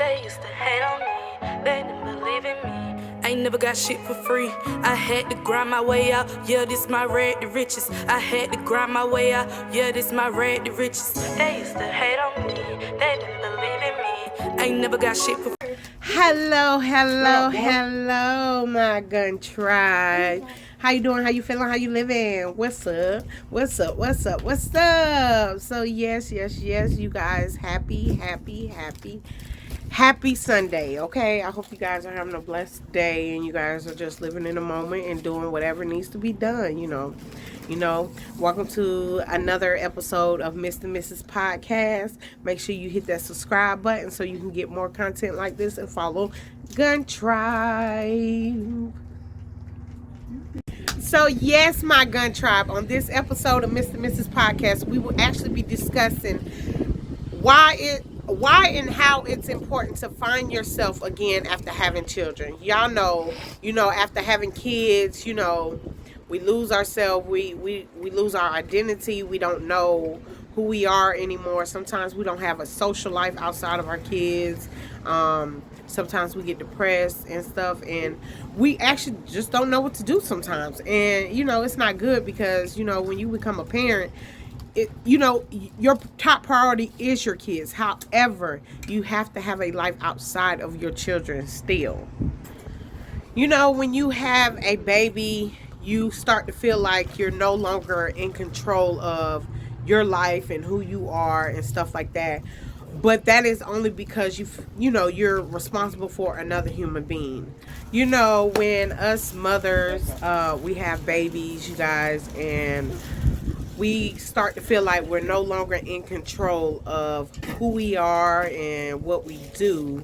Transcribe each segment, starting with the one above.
They used to hate on me, they didn't believe in me. Ain't never got shit for free. I had to grind my way out. Yeah, this my rag to riches. I had to grind my way out. Yeah, this my rag to riches. They used to hate on me, they didn't believe in me. Ain't never got shit for free. Hello, my gun tribe. How you doing? How you feeling? How you living? What's up? So yes, you guys, happy Sunday, okay? I hope you guys are having a blessed day and you guys are just living in the moment and doing whatever needs to be done, you know. Welcome to another episode of Mr. and Mrs. Podcast. Make sure you hit that subscribe button so you can get more content like this and follow Gun Tribe. So yes, my Gun Tribe, on this episode of Mr. and Mrs. Podcast, we will actually be discussing why and how it's important to find yourself again after having children. Y'all know, after having kids, we lose ourselves, we lose our identity, we don't know who we are anymore. Sometimes we don't have a social life outside of our kids. Sometimes we get depressed and stuff, and we actually just don't know what to do sometimes. And it's not good because when you become a parent, your top priority is your kids. However, you have to have a life outside of your children still. When you have a baby, you start to feel like you're no longer in control of your life and who you are and stuff like that. But that is only because you're responsible for another human being. When us mothers, we have babies, you guys, and we start to feel like we're no longer in control of who we are and what we do,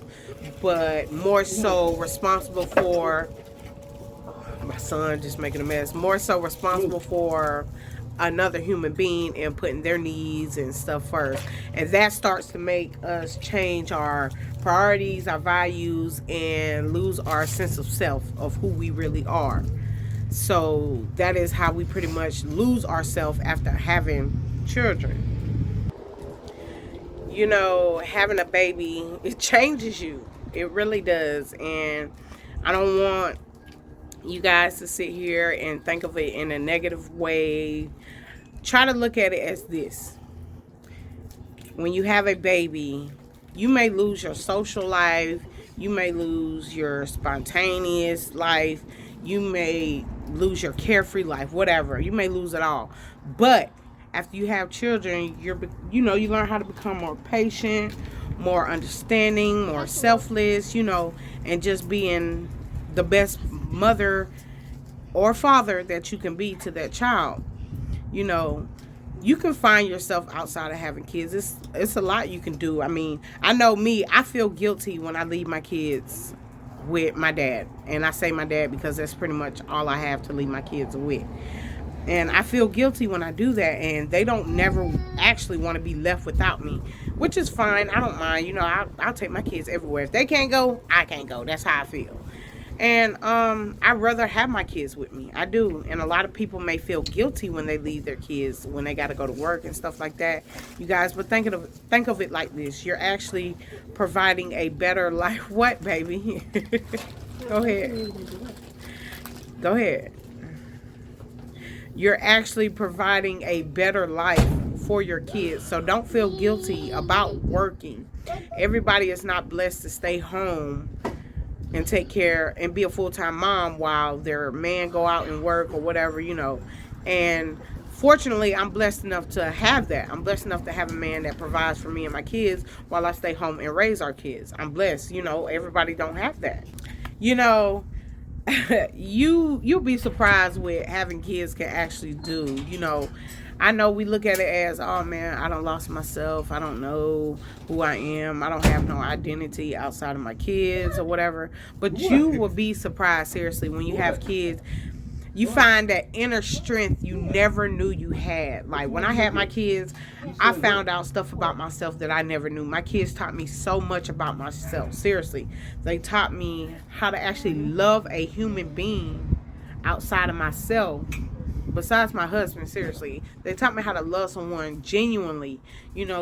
but more so responsible for, my son just making a mess, more so responsible for another human being and putting their needs and stuff first. And that starts to make us change our priorities, our values, and lose our sense of self, of who we really are. So that is how we pretty much lose ourselves after having children. Having a baby, it changes you. It really does. And I don't want you guys to sit here and think of it in a negative way. Try to look at it as this. When you have a baby, you may lose your social life. You may lose your spontaneous life. You may lose your carefree life, whatever. You may lose it all. But after you have children, you learn how to become more patient, more understanding, more selfless, and just being the best mother or father that you can be to that child. You can find yourself outside of having kids. It's a lot you can do. I mean, I know me, I feel guilty when I leave my kids with my dad. And I say my dad because that's pretty much all I have to leave my kids with. And I feel guilty when I do that, and they don't never actually want to be left without me, which is fine. I don't mind. I'll take my kids everywhere. If they can't go, I can't go. That's how I feel. And I'd rather have my kids with me. I do. And a lot of people may feel guilty when they leave their kids, when they got to go to work and stuff like that. You guys, but think of it like this. You're actually providing a better life. What, baby? Go ahead. You're actually providing a better life for your kids. So don't feel guilty about working. Everybody is not blessed to stay home and take care and be a full-time mom while their man go out and work or whatever, And fortunately, I'm blessed enough to have that. I'm blessed enough to have a man that provides for me and my kids while I stay home and raise our kids. I'm blessed. Everybody don't have that. You'll be surprised what having kids can actually do. I know we look at it as, oh man, I done lost myself. I don't know who I am. I don't have no identity outside of my kids or whatever. But you will be surprised, seriously, when you have kids. You find that inner strength you never knew you had. Like when I had my kids, I found out stuff about myself that I never knew. My kids taught me so much about myself. Seriously. They taught me how to actually love a human being outside of myself. Besides my husband, seriously. They taught me how to love someone genuinely.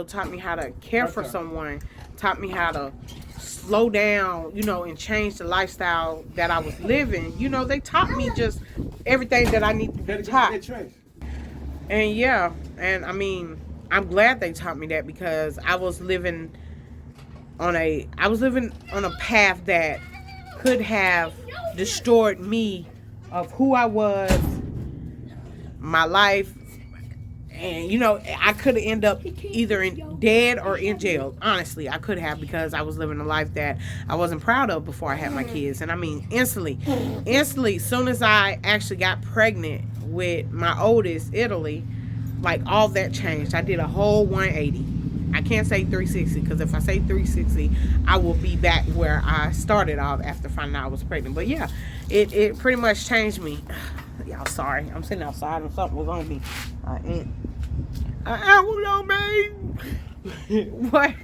Taught me how to care for someone. Taught me how to slow down, and change the lifestyle that I was living. They taught me just everything that I need to be taught. And yeah, and I mean, I'm glad they taught me that, because I was living on a path that could have destroyed me of who I was, my life, and I could have ended up either dead or in jail. Honestly, I could have, because I was living a life that I wasn't proud of before I had my kids. And I mean, instantly, soon as I actually got pregnant with my oldest, Italy, like, all that changed. I did a whole 180. I can't say 360, because if I say 360, I will be back where I started off after finding out I was pregnant. But yeah, it pretty much changed me. Y'all, sorry, I'm sitting outside and something was on me. I was on me. What?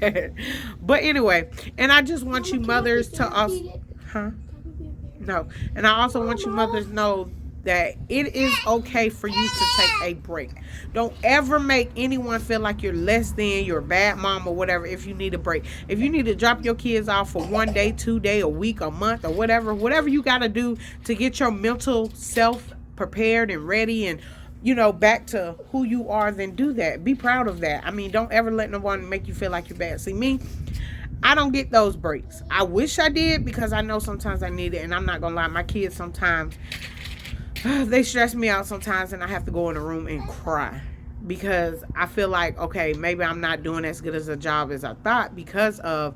But anyway, and I just want you mothers to also, no, and I also want you mothers to know that it is okay for you to take a break. Don't ever make anyone feel like you're less than, you're a bad mom or whatever if you need a break. If you need to drop your kids off for 1 day, 2 day, a week, a month, or whatever you got to do to get your mental self prepared and ready and back to who you are, then do that. Be proud of that. I mean, don't ever let no one make you feel like you're bad. See, me, I don't get those breaks. I wish I did, because I know sometimes I need it. And I'm not gonna lie, my kids sometimes, they stress me out sometimes, and I have to go in the room and cry, because I feel like, okay, maybe I'm not doing as good as a job as I thought, because of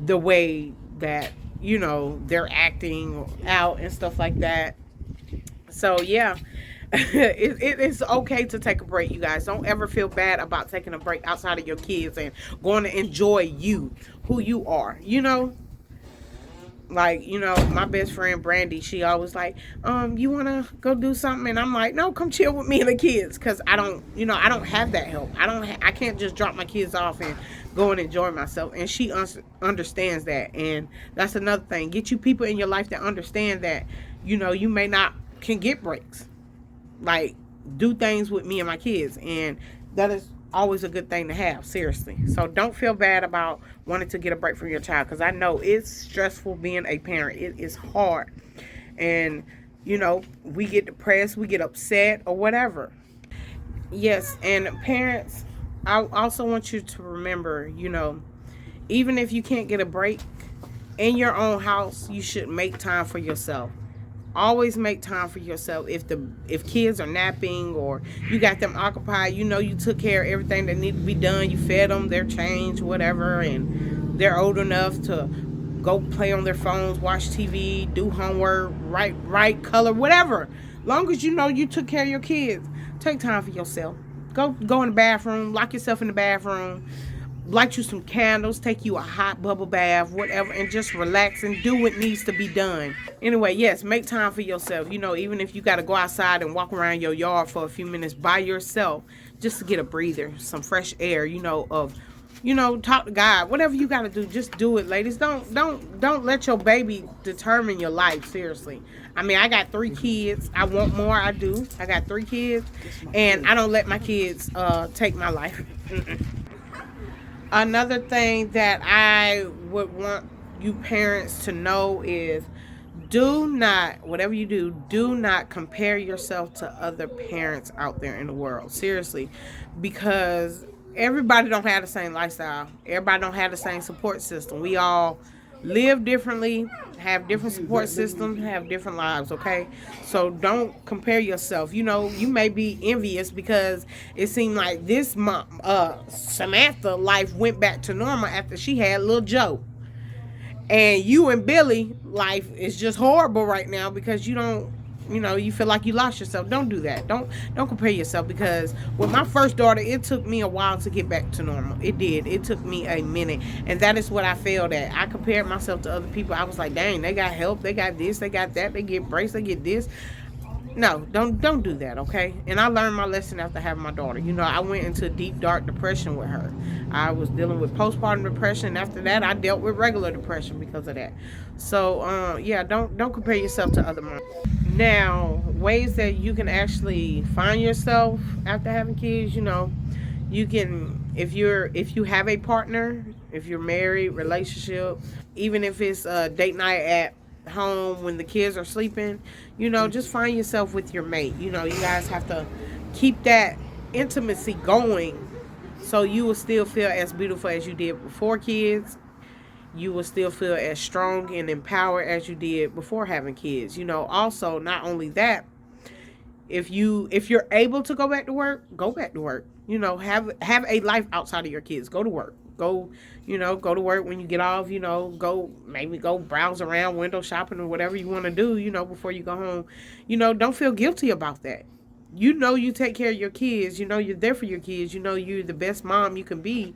the way that they're acting out and stuff like that. So yeah, it's okay to take a break, you guys. Don't ever feel bad about taking a break outside of your kids and going to enjoy who you are. Like, my best friend Brandy, she always like, you want to go do something? And I'm like, no, come chill with me and the kids, because I don't have that help. I can't just drop my kids off and go and enjoy myself. And she understands that. And that's another thing. Get you people in your life that understand that, you may not can get breaks. Like, do things with me and my kids. And that is always a good thing to have, seriously. So don't feel bad about wanting to get a break from your child, because I know it's stressful being a parent. It is hard. And, we get depressed, we get upset, or whatever. Yes, and parents, I also want you to remember, even if you can't get a break in your own house, you should make time for yourself. Always make time for yourself. If kids are napping or you got them occupied, you took care of everything that needed to be done. You fed them, their change, whatever, and they're old enough to go play on their phones, watch TV, do homework, write, color, whatever. Long as you took care of your kids, take time for yourself. Go in the bathroom, lock yourself in the bathroom, light you some candles, take you a hot bubble bath, whatever, and just relax and do what needs to be done. Anyway, yes, make time for yourself. Even if you got to go outside and walk around your yard for a few minutes by yourself, just to get a breather, some fresh air, talk to God, whatever you got to do, just do it, ladies. Don't let your baby determine your life, seriously. I mean, I got 3 kids. I want more. I do. I got 3 kids, and I don't let my kids take my life. Another thing that I would want you parents to know is, whatever you do not compare yourself to other parents out there in the world. Seriously, because everybody don't have the same lifestyle. Everybody don't have the same support system. We all live differently, have different support systems, have different lives, okay? So don't compare yourself. You may be envious because it seemed like this mom, Samantha life went back to normal after she had little Joe. And you and Billy life is just horrible right now because you don't, you feel like you lost yourself. Don't do that. Don't compare yourself, because with my first daughter, it took me a while to get back to normal. It did. It took me a minute. And that is what I failed at. I compared myself to other people. I was like, dang, they got help. They got this. They got that. They get breaks. They get this. No, don't do that, okay? And I learned my lesson after having my daughter. I went into deep, dark depression with her. I was dealing with postpartum depression. After that, I dealt with regular depression because of that. So, yeah, don't compare yourself to other moms. Now, ways that you can actually find yourself after having kids, you can, if you have a partner if you're married, relationship, even if it's a date night at home when the kids are sleeping, just find yourself with your mate. You guys have to keep that intimacy going so you will still feel as beautiful as you did before kids. You will still feel as strong and empowered as you did before having kids. Also, not only that, if you're able to go back to work, go back to work. Have a life outside of your kids. Go to work. Go to work when you get off. Go browse around, window shopping, or whatever you want to do. Before you go home. Don't feel guilty about that. You take care of your kids. You're there for your kids. You're the best mom you can be.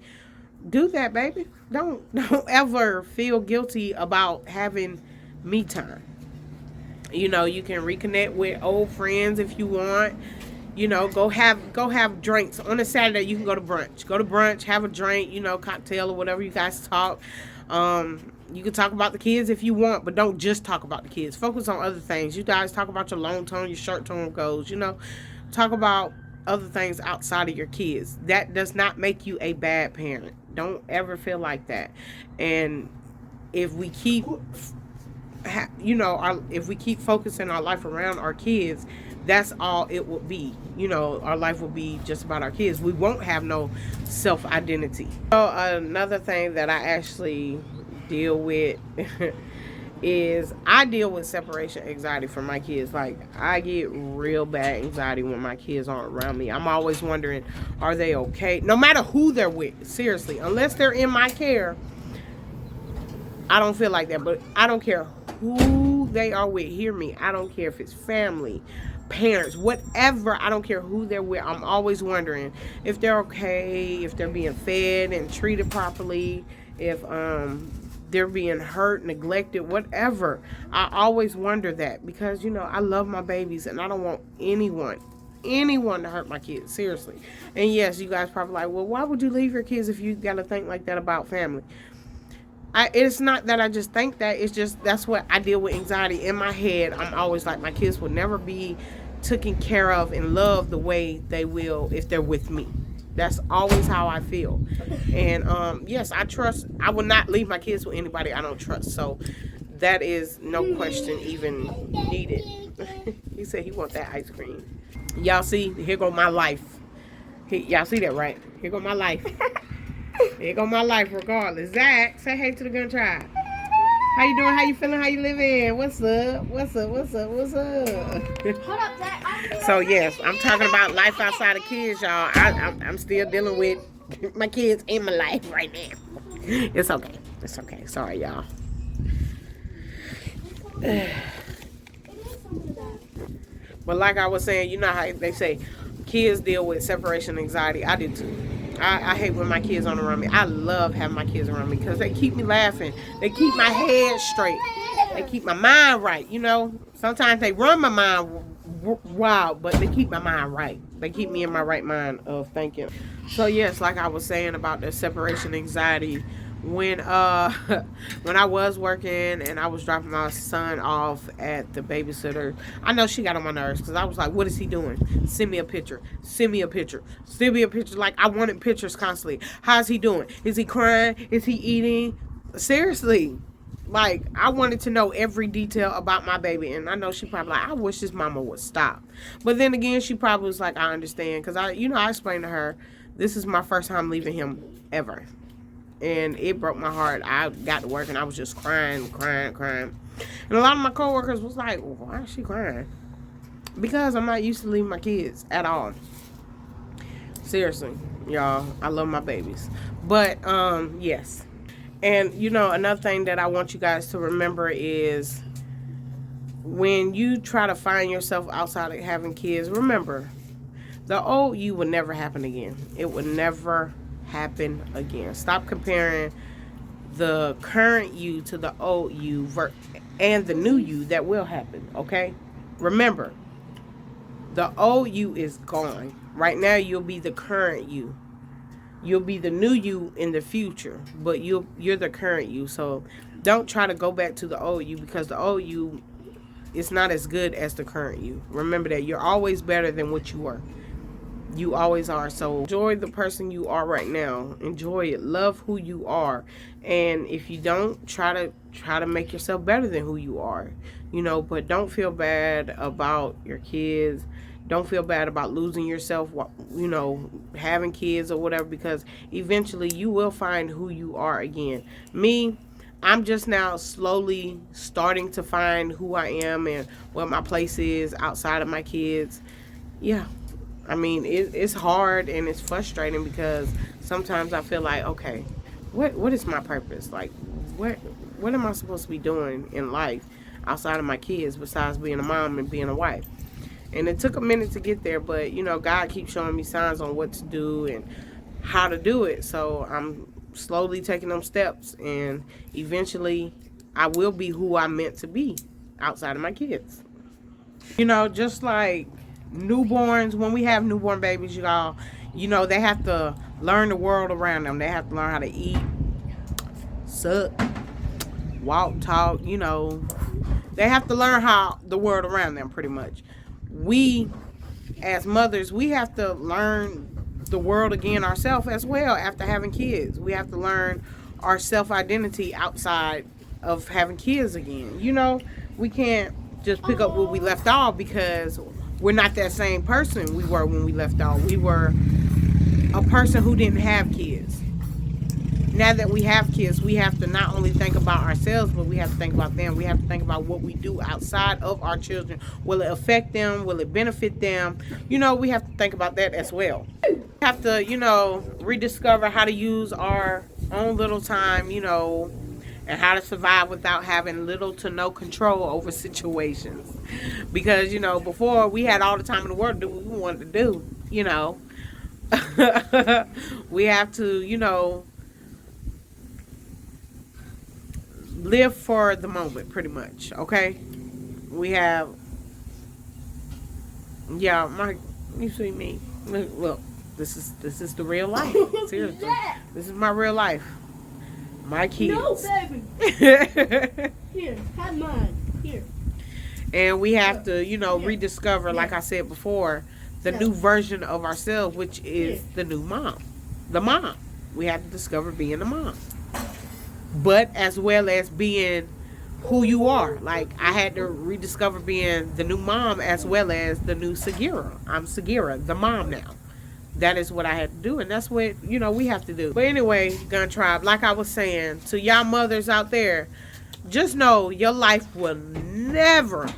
Do that, baby. Don't ever feel guilty about having me time. You can reconnect with old friends if you want. Go have drinks on a Saturday. You can go to brunch, have a drink, cocktail or whatever you guys talk. You can talk about the kids if you want, but don't just talk about the kids. Focus on other things. You guys talk about your long term, your short term goals. Talk about other things outside of your kids. That does not make you a bad parent. Don't ever feel like that. And if we keep if we keep focusing our life around our kids, that's all it will be. Our life will be just about our kids. We won't have no self-identity. So another thing that I actually deal with is I deal with separation anxiety for my kids. Like, I get real bad anxiety when my kids aren't around me. I'm always wondering, are they okay? No matter who they're with, seriously, unless they're in my care, I don't feel like that. But I don't care who they are with. Hear me. I don't care if it's family, parents, whatever. I don't care who they're with. I'm always wondering if they're okay, if they're being fed and treated properly, if they're being hurt, neglected, whatever. I always wonder that because I love my babies and I don't want anyone to hurt my kids, seriously. And yes, you guys probably like, well, why would you leave your kids if you gotta think like that about family? It's not that I just think that. It's just that's what I deal with anxiety in my head. I'm always like, my kids will never be taken care of and loved the way they will if they're with me. That's always how I feel. And yes, I will not leave my kids with anybody I don't trust. So that is no question even needed. He said he wants that ice cream. Y'all see, here go my life. Y'all see that, right? Here go my life. Here go my life regardless. Zach, say hey to the Gun Tribe. How you doing? How you feeling? How you living? What's up? What's up? What's up? What's up? Hold up, Zach. So yes, I'm talking about life outside of kids, y'all. I'm still dealing with my kids in my life right now. It's okay. It's okay. Sorry, y'all. But like I was saying, you know how they say kids deal with separation anxiety. I do too. I hate when my kids aren't around me. I love having my kids around me because they keep me laughing. They keep my head straight. They keep my mind right. Sometimes they run my mind wild, but they keep my mind right. They keep me in my right mind of thinking. So yes, like I was saying about the separation anxiety, when I was working and I was dropping my son off at the babysitter, I know she got on my nerves because I was like, what is he doing? Send me a picture. Send me a picture. Send me a picture. Like, I wanted pictures constantly. How's he doing? Is he crying? Is he eating? Seriously. Like, I wanted to know every detail about my baby. And I know she probably like, I wish his mama would stop. But then again, she probably was like, I understand. Because I explained to her, this is my first time leaving him ever. And it broke my heart. I got to work and I was just crying. And a lot of my coworkers was like, well, why is she crying? Because I'm not used to leaving my kids at all. Seriously, y'all, I love my babies. But, yes. And, another thing that I want you guys to remember is when you try to find yourself outside of having kids, remember, the old you will never happen again. It will never happen again. Stop comparing the current you to the old you and the new you that will happen, okay? Remember, the old you is gone. Right now, you'll be the current you. You'll be the new you in the future, but you're the current you. So don't try to go back to the old you because the old you is not as good as the current you. Remember that you're always better than what you were. You always are. So enjoy the person you are right now. Enjoy it. Love who you are. And if you don't, try to make yourself better than who you are. But don't feel bad about your kids. Don't feel bad about losing yourself, having kids or whatever, because eventually you will find who you are again. Me, I'm just now slowly starting to find who I am and what my place is outside of my kids. Yeah. I mean, it's hard and it's frustrating because sometimes I feel like, okay, what is my purpose? Like, what am I supposed to be doing in life outside of my kids besides being a mom and being a wife? And it took a minute to get there, but, God keeps showing me signs on what to do and how to do it. So I'm slowly taking them steps, and eventually I will be who I'm meant to be outside of my kids. Just like newborns, when we have newborn babies, y'all, they have to learn the world around them. They have to learn how to eat, suck, walk, talk. They have to learn how the world around them, pretty much. We, as mothers, we have to learn the world again ourselves as well. After having kids, we have to learn our self-identity outside of having kids again. We can't just pick up where we left off, because we're not that same person we were when we left off. We were a person who didn't have kids. Now that we have kids, we have to not only think about ourselves, but we have to think about them. We have to think about what we do outside of our children. Will it affect them? Will it benefit them? We have to think about that as well. We have to, rediscover how to use our own little time, and how to survive without having little to no control over situations. Because, before we had all the time in the world to do what we wanted to do, we have to, live for the moment, pretty much, okay? We have, you see me? Look, this is the real life. Seriously. This is my real life. My kids. No, baby. Here, have mine. Here. And we have to, rediscover, like I said before, the new version of ourselves, which is the new mom. The mom. We have to discover being the mom. But as well as being who you are. Like, I had to rediscover being the new mom as well as the new Sagira. I'm Sagira, the mom now. That is what I had to do, and that's what, we have to do. But anyway, Gun Tribe, like I was saying, to y'all mothers out there, just know your life will never,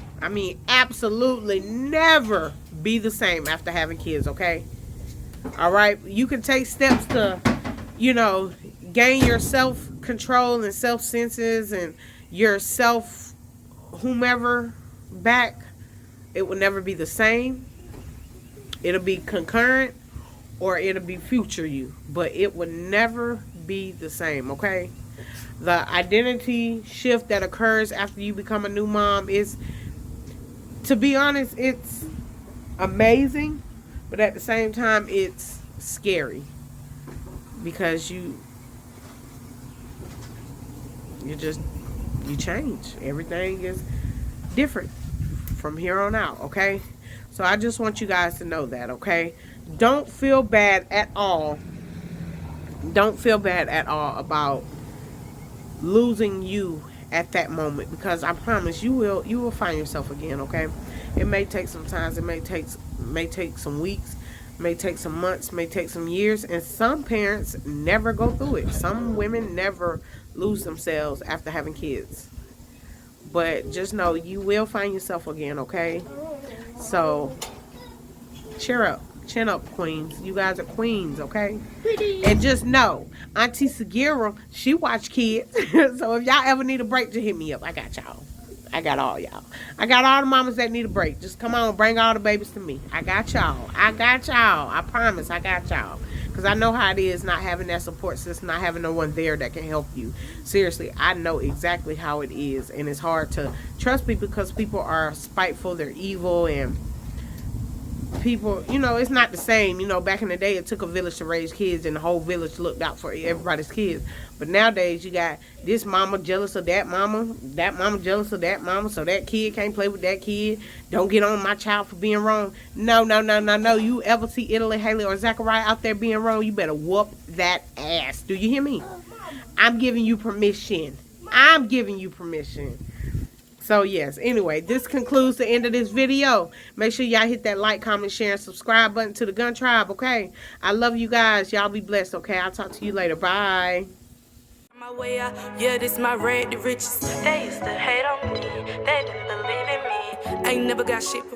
absolutely never be the same after having kids, okay? All right? You can take steps to, gain your self-control and self-senses and your self-whomever back. It will never be the same. It'll be concurrent, or it'll be future you, but it will never be the same, okay? The identity shift that occurs after you become a new mom is, to be honest, it's amazing, but at the same time, it's scary, because you change. Everything is different from here on out, okay? So I just want you guys to know that, okay? Don't feel bad at all. Don't feel bad at all about losing you at that moment, because I promise you will find yourself again, okay? It may take some time. It may take some weeks, may take some months, may take some years, and some parents never go through it. Some women never lose themselves after having kids. But just know you will find yourself again, okay? So cheer up. Chin up, queens. You guys are queens, okay? And just know, Auntie Sagira, she watch kids. So if y'all ever need a break, just hit me up. I got y'all. I got all y'all. I got all the mamas that need a break. Just come on, bring all the babies to me. I got y'all. I got y'all. I promise I got y'all. Because I know how it is not having that support system, not having no one there that can help you. Seriously, I know exactly how it is. And it's hard to trust people because people are spiteful, they're evil, and people, you know, it's not the same. You know, back in the day, it took a village to raise kids, and the whole village looked out for everybody's kids. But nowadays, you got this mama jealous of that mama jealous of that mama, so that kid can't play with that kid. Don't get on my child for being wrong. No. You ever see Italy, Haley, or Zachariah out there being wrong, you better whoop that ass. Do you hear me? I'm giving you permission. I'm giving you permission. So, yes, anyway, this concludes the end of this video. Make sure y'all hit that like, comment, share, and subscribe button to the Gun Tribe, okay? I love you guys. Y'all be blessed, okay? I'll talk to you later. Bye. My way out, yeah, this my red, the riches. They used to hate on me, they didn't believe in me. Ain't never got shit for